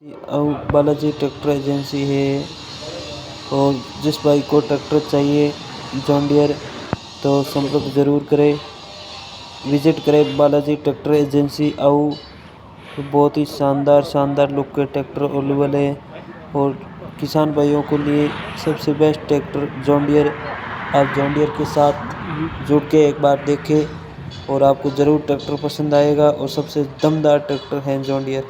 Balaji tractor agency है। और जिस भाई को ट्रैक्टर चाहिए जॉन डियर तो संपर्क ज़रूर करें, विज़िट करें बालाजी ट्रैक्टर एजेंसी। बहुत ही शानदार लुक के ट्रैक्टर अवेलेबल है और किसान भाइयों के लिए सबसे बेस्ट ट्रैक्टर जॉन डियर। आप जॉन डियर के साथ जुड़ के एक बार देखें और आपको ज़रूर ट्रैक्टर पसंद आएगा और सबसे दमदार ट्रैक्टर है जॉन डियर।